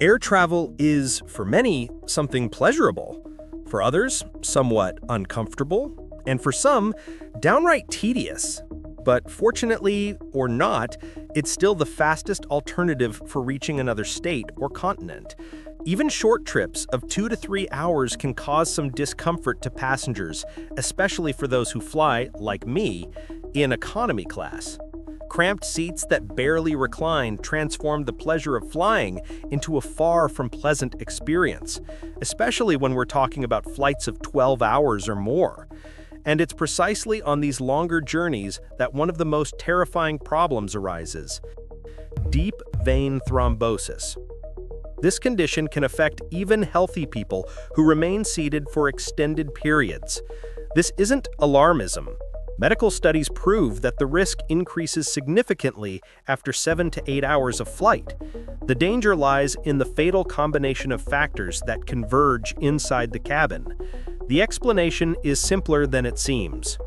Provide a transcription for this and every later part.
Air travel is, for many, something pleasurable. For others, somewhat uncomfortable. And for some, downright tedious. But fortunately or not, it's still the fastest alternative for reaching another state or continent. Even short trips of 2 to 3 hours can cause some discomfort to passengers, especially for those who fly, like me, in economy class. Cramped seats that barely recline transform the pleasure of flying into a far from pleasant experience, especially when we're talking about flights of 12 hours or more. And it's precisely on these longer journeys that one of the most terrifying problems arises: deep vein thrombosis. This condition can affect even healthy people who remain seated for extended periods. This isn't alarmism. Medical studies prove that the risk increases significantly after 7 to 8 hours of flight. The danger lies in the fatal combination of factors that converge inside the cabin. The explanation is simpler than it seems.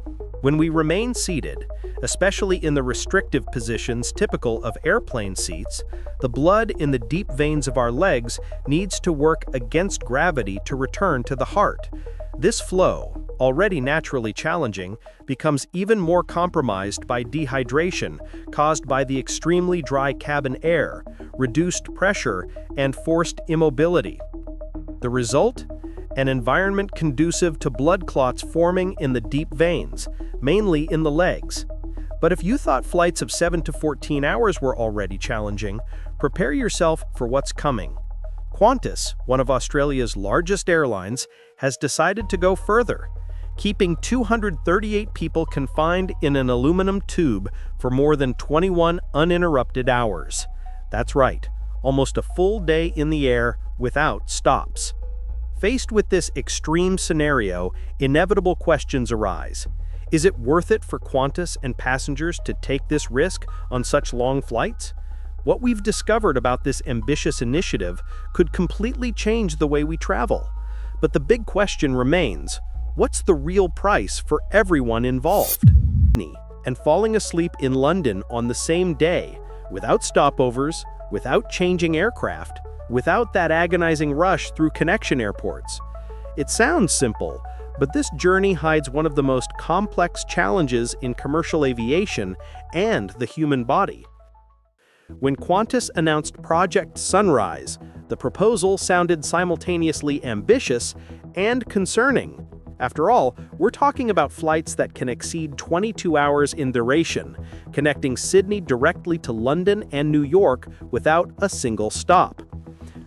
When we remain seated, especially in the restrictive positions typical of airplane seats, the blood in the deep veins of our legs needs to work against gravity to return to the heart. This flow, already naturally challenging, becomes even more compromised by dehydration caused by the extremely dry cabin air, reduced pressure, and forced immobility. The result? An environment conducive to blood clots forming in the deep veins, mainly in the legs. But if you thought flights of 7 to 14 hours were already challenging, prepare yourself for what's coming. Qantas, one of Australia's largest airlines, has decided to go further, keeping 238 people confined in an aluminum tube for more than 21 uninterrupted hours. That's right, almost a full day in the air without stops. Faced with this extreme scenario, inevitable questions arise. Is it worth it for Qantas and passengers to take this risk on such long flights? What we've discovered about this ambitious initiative could completely change the way we travel. But the big question remains: what's the real price for everyone involved? And falling asleep in London on the same day, without stopovers, without changing aircraft, without that agonizing rush through connection airports. It sounds simple, but this journey hides one of the most complex challenges in commercial aviation and the human body. When Qantas announced Project Sunrise, the proposal sounded simultaneously ambitious and concerning. After all, we're talking about flights that can exceed 22 hours in duration, connecting Sydney directly to London and New York without a single stop.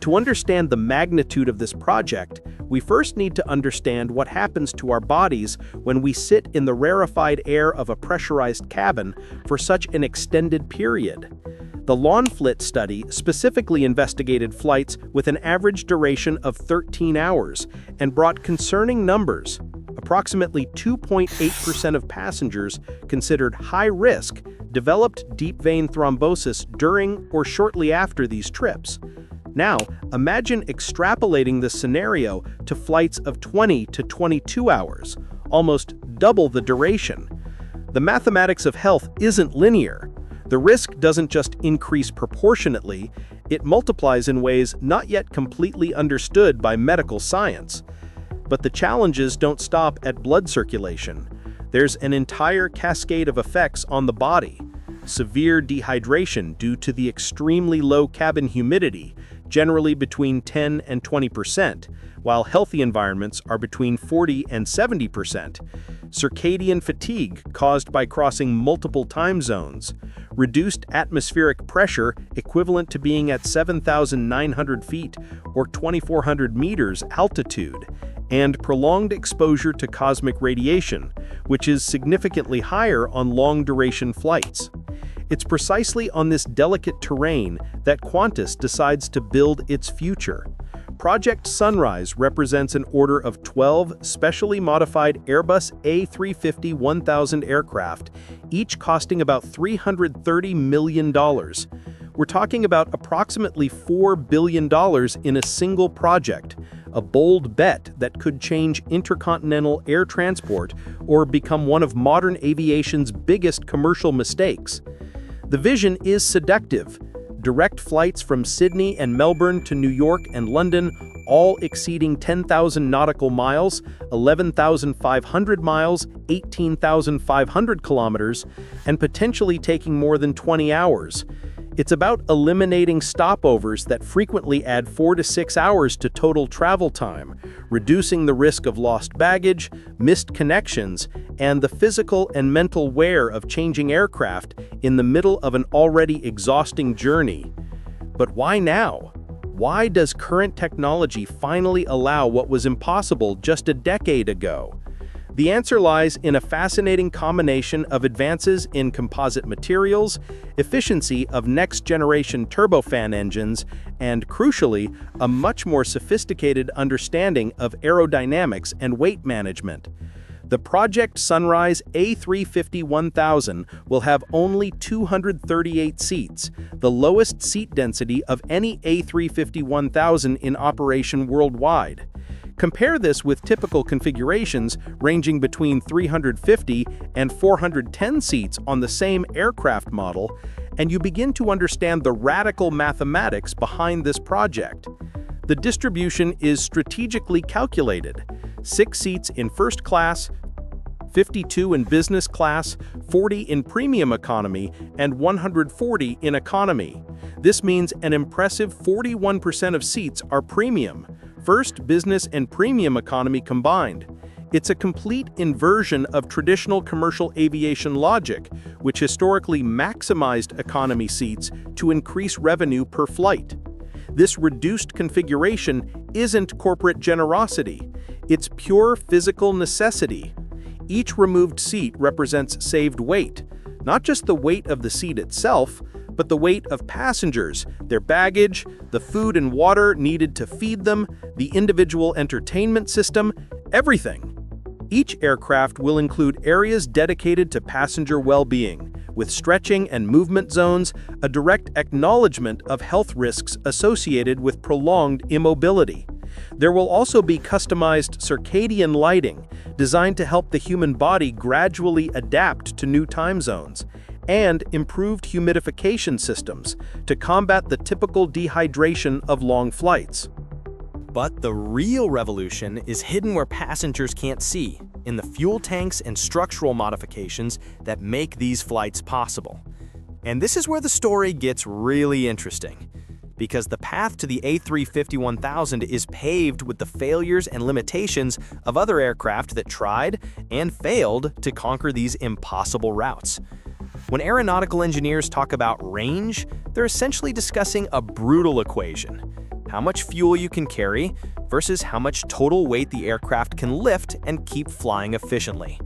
To understand the magnitude of this project, we first need to understand what happens to our bodies when we sit in the rarefied air of a pressurized cabin for such an extended period. The Lawnflit study specifically investigated flights with an average duration of 13 hours and brought concerning numbers. Approximately 2.8% of passengers considered high risk developed deep vein thrombosis during or shortly after these trips. Now, imagine extrapolating this scenario to flights of 20 to 22 hours, almost double the duration. The mathematics of health isn't linear. The risk doesn't just increase proportionately, it multiplies in ways not yet completely understood by medical science. But the challenges don't stop at blood circulation. There's an entire cascade of effects on the body. Severe dehydration due to the extremely low cabin humidity, generally between 10 and 20%, while healthy environments are between 40 and 70%. Circadian fatigue caused by crossing multiple time zones. Reduced atmospheric pressure equivalent to being at 7,900 feet or 2,400 meters altitude. And prolonged exposure to cosmic radiation, which is significantly higher on long-duration flights. It's precisely on this delicate terrain that Qantas decides to build its future. Project Sunrise represents an order of 12 specially modified Airbus A350-1000 aircraft, each costing about $330 million. We're talking about approximately $4 billion in a single project, a bold bet that could change intercontinental air transport or become one of modern aviation's biggest commercial mistakes. The vision is seductive: direct flights from Sydney and Melbourne to New York and London, all exceeding 10,000 nautical miles, 11,500 miles, 18,500 kilometers, and potentially taking more than 20 hours. It's about eliminating stopovers that frequently add 4 to 6 hours to total travel time, reducing the risk of lost baggage, missed connections, and the physical and mental wear of changing aircraft in the middle of an already exhausting journey. But why now? Why does current technology finally allow what was impossible just a decade ago? The answer lies in a fascinating combination of advances in composite materials, efficiency of next-generation turbofan engines, and, crucially, a much more sophisticated understanding of aerodynamics and weight management. The Project Sunrise A350-1000 will have only 238 seats, the lowest seat density of any A350-1000 in operation worldwide. Compare this with typical configurations ranging between 350 and 410 seats on the same aircraft model, and you begin to understand the radical mathematics behind this project. The distribution is strategically calculated: 6 seats in first class, 52 in business class, 40 in premium economy, and 140 in economy. This means an impressive 41% of seats are premium, first, business, and premium economy combined. It's a complete inversion of traditional commercial aviation logic, which historically maximized economy seats to increase revenue per flight. This reduced configuration isn't corporate generosity. It's pure physical necessity. Each removed seat represents saved weight, not just the weight of the seat itself, but the weight of passengers, their baggage, the food and water needed to feed them, the individual entertainment system, everything. Each aircraft will include areas dedicated to passenger well-being, with stretching and movement zones, a direct acknowledgement of health risks associated with prolonged immobility. There will also be customized circadian lighting, designed to help the human body gradually adapt to new time zones, and improved humidification systems to combat the typical dehydration of long flights. But the real revolution is hidden where passengers can't see, in the fuel tanks and structural modifications that make these flights possible. And this is where the story gets really interesting, because the path to the A350-1000 is paved with the failures and limitations of other aircraft that tried and failed to conquer these impossible routes. When aeronautical engineers talk about range, they're essentially discussing a brutal equation: how much fuel you can carry versus how much total weight the aircraft can lift and keep flying efficiently.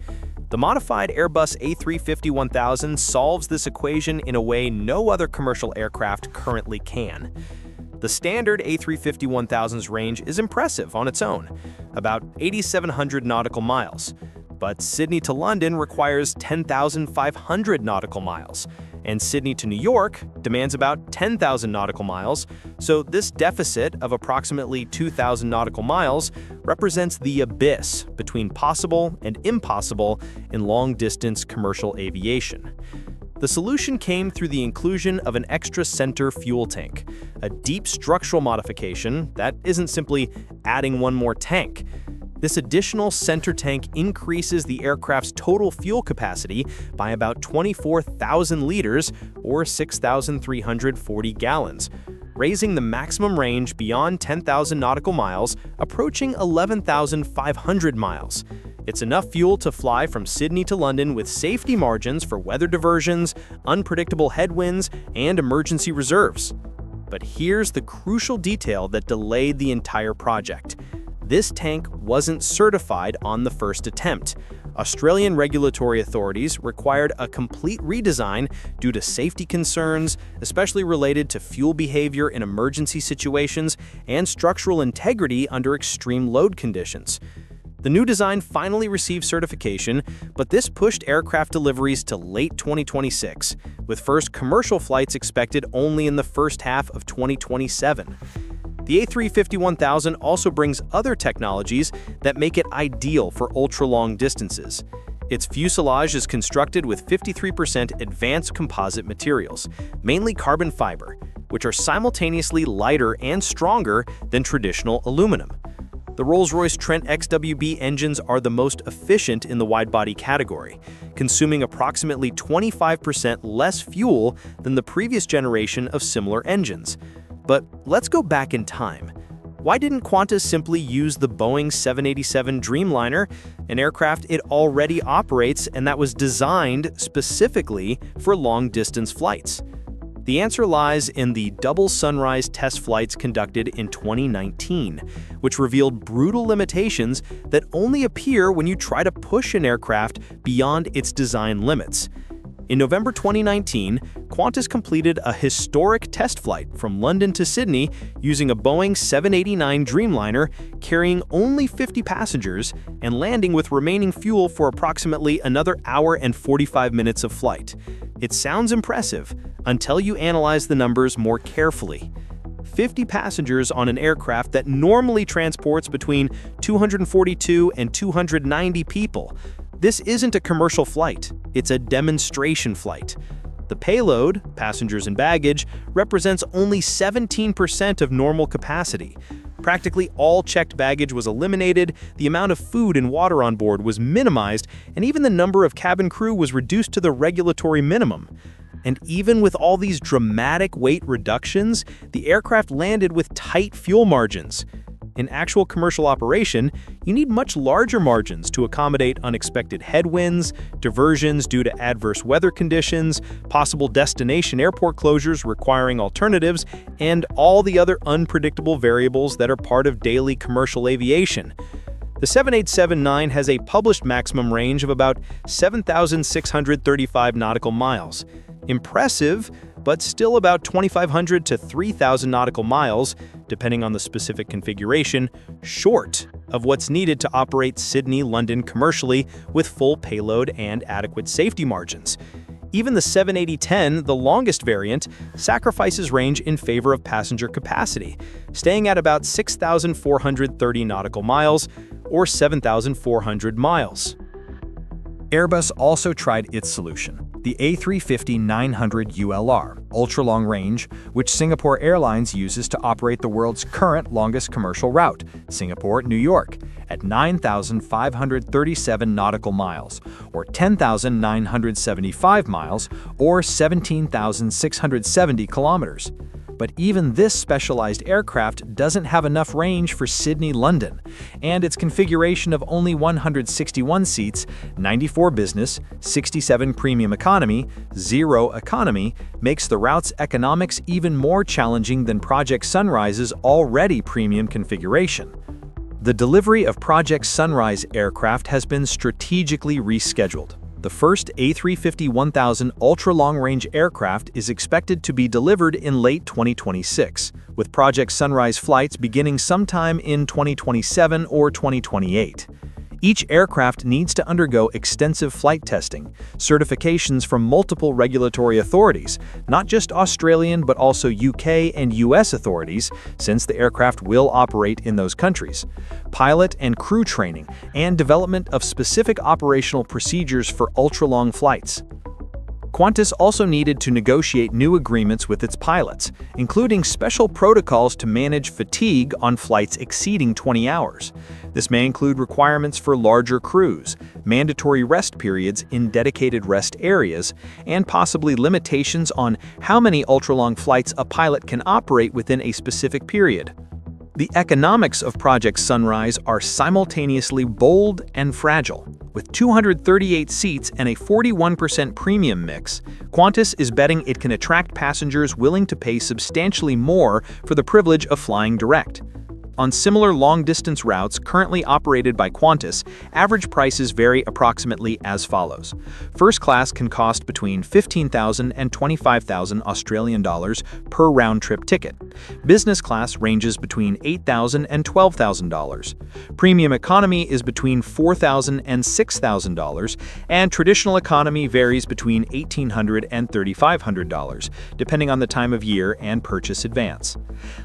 The modified Airbus A350-1000 solves this equation in a way no other commercial aircraft currently can. The standard A350-1000's range is impressive on its own, about 8,700 nautical miles. But Sydney to London requires 10,500 nautical miles, and Sydney to New York demands about 10,000 nautical miles, so this deficit of approximately 2,000 nautical miles represents the abyss between possible and impossible in long-distance commercial aviation. The solution came through the inclusion of an extra center fuel tank, a deep structural modification that isn't simply adding one more tank. This additional center tank increases the aircraft's total fuel capacity by about 24,000 liters or 6,340 gallons, raising the maximum range beyond 10,000 nautical miles, approaching 11,500 miles. It's enough fuel to fly from Sydney to London with safety margins for weather diversions, unpredictable headwinds, and emergency reserves. But here's the crucial detail that delayed the entire project. This tank wasn't certified on the first attempt. Australian regulatory authorities required a complete redesign due to safety concerns, especially related to fuel behavior in emergency situations and structural integrity under extreme load conditions. The new design finally received certification, but this pushed aircraft deliveries to late 2026, with first commercial flights expected only in the first half of 2027. The A350-1000 also brings other technologies that make it ideal for ultra-long distances. Its fuselage is constructed with 53% advanced composite materials, mainly carbon fiber. which are simultaneously lighter and stronger than traditional aluminum. The Rolls-Royce Trent XWB engines are the most efficient in the wide-body category, consuming approximately 25% less fuel than the previous generation of similar engines. But let's go back in time. Why didn't Qantas simply use the Boeing 787 Dreamliner, an aircraft it already operates and that was designed specifically for long-distance flights? The answer lies in the double sunrise test flights conducted in 2019, which revealed brutal limitations that only appear when you try to push an aircraft beyond its design limits. In November 2019, Qantas completed a historic test flight from London to Sydney using a Boeing 789 Dreamliner carrying only 50 passengers and landing with remaining fuel for approximately another hour and 45 minutes of flight. It sounds impressive until you analyze the numbers more carefully. 50 passengers on an aircraft that normally transports between 242 and 290 people. This isn't a commercial flight, it's a demonstration flight. The payload, passengers and baggage, represents only 17% of normal capacity. Practically all checked baggage was eliminated, the amount of food and water on board was minimized, and even the number of cabin crew was reduced to the regulatory minimum. And even with all these dramatic weight reductions, the aircraft landed with tight fuel margins. In actual commercial operation, you need much larger margins to accommodate unexpected headwinds, diversions due to adverse weather conditions, possible destination airport closures requiring alternatives, and all the other unpredictable variables that are part of daily commercial aviation. The 787-9 has a published maximum range of about 7,635 nautical miles. Impressive, but still about 2,500 to 3,000 nautical miles, depending on the specific configuration, short of what's needed to operate Sydney-London commercially with full payload and adequate safety margins. Even the 780-10, the longest variant, sacrifices range in favor of passenger capacity, staying at about 6,430 nautical miles, or 7,400 miles. Airbus also tried its solution, the A350-900 ULR, ultra-long range, which Singapore Airlines uses to operate the world's current longest commercial route, Singapore-New York, at 9,537 nautical miles, or 10,975 miles, or 17,670 kilometers. But even this specialized aircraft doesn't have enough range for Sydney-London, and its configuration of only 161 seats, 94 business, 67 premium economy, 0 economy, makes the route's economics even more challenging than Project Sunrise's already premium configuration. The delivery of Project Sunrise aircraft has been strategically rescheduled. The first A350-1000 ultra-long-range aircraft is expected to be delivered in late 2026, with Project Sunrise flights beginning sometime in 2027 or 2028. Each aircraft needs to undergo extensive flight testing, certifications from multiple regulatory authorities, not just Australian but also UK and US authorities, since the aircraft will operate in those countries, pilot and crew training, and development of specific operational procedures for ultra-long flights. Qantas also needed to negotiate new agreements with its pilots, including special protocols to manage fatigue on flights exceeding 20 hours. This may include requirements for larger crews, mandatory rest periods in dedicated rest areas, and possibly limitations on how many ultra-long flights a pilot can operate within a specific period. The economics of Project Sunrise are simultaneously bold and fragile. With 238 seats and a 41% premium mix, Qantas is betting it can attract passengers willing to pay substantially more for the privilege of flying direct. On similar long-distance routes currently operated by Qantas, average prices vary approximately as follows. First class can cost between $15,000 and $25,000 Australian dollars per round-trip ticket. Business class ranges between $8,000 and $12,000. Premium economy is between $4,000 and $6,000, and traditional economy varies between $1,800 and $3,500, depending on the time of year and purchase advance.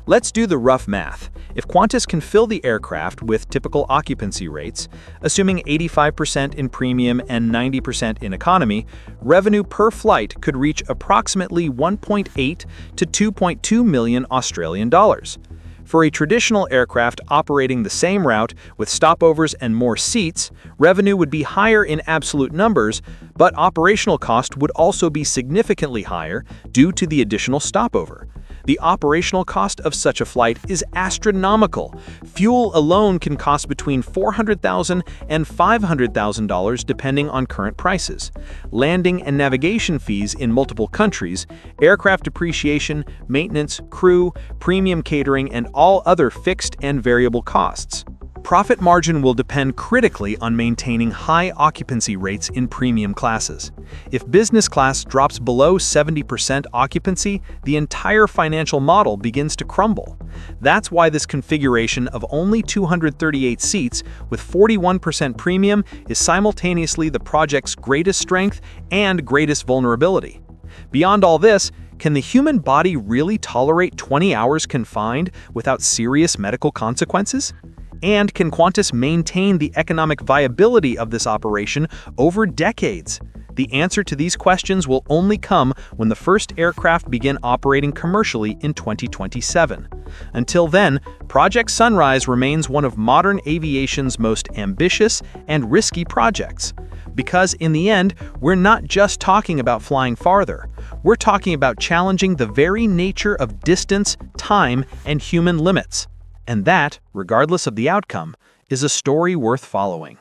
Let's do the rough math. If Qantas Qantas can fill the aircraft with typical occupancy rates, assuming 85% in premium and 90% in economy, revenue per flight could reach approximately 1.8 to 2.2 million Australian dollars. For a traditional aircraft operating the same route with stopovers and more seats, revenue would be higher in absolute numbers, but operational cost would also be significantly higher due to the additional stopover. The operational cost of such a flight is astronomical. Fuel alone can cost between $400,000 and $500,000 depending on current prices. Landing and navigation fees in multiple countries, aircraft depreciation, maintenance, crew, premium catering, and all other fixed and variable costs. Profit margin will depend critically on maintaining high occupancy rates in premium classes. If business class drops below 70% occupancy, the entire financial model begins to crumble. That's why this configuration of only 238 seats with 41% premium is simultaneously the project's greatest strength and greatest vulnerability. Beyond all this, can the human body really tolerate 20 hours confined without serious medical consequences? And can Qantas maintain the economic viability of this operation over decades? The answer to these questions will only come when the first aircraft begin operating commercially in 2027. Until then, Project Sunrise remains one of modern aviation's most ambitious and risky projects. Because in the end, we're not just talking about flying farther. We're talking about challenging the very nature of distance, time, and human limits. And that, regardless of the outcome, is a story worth following.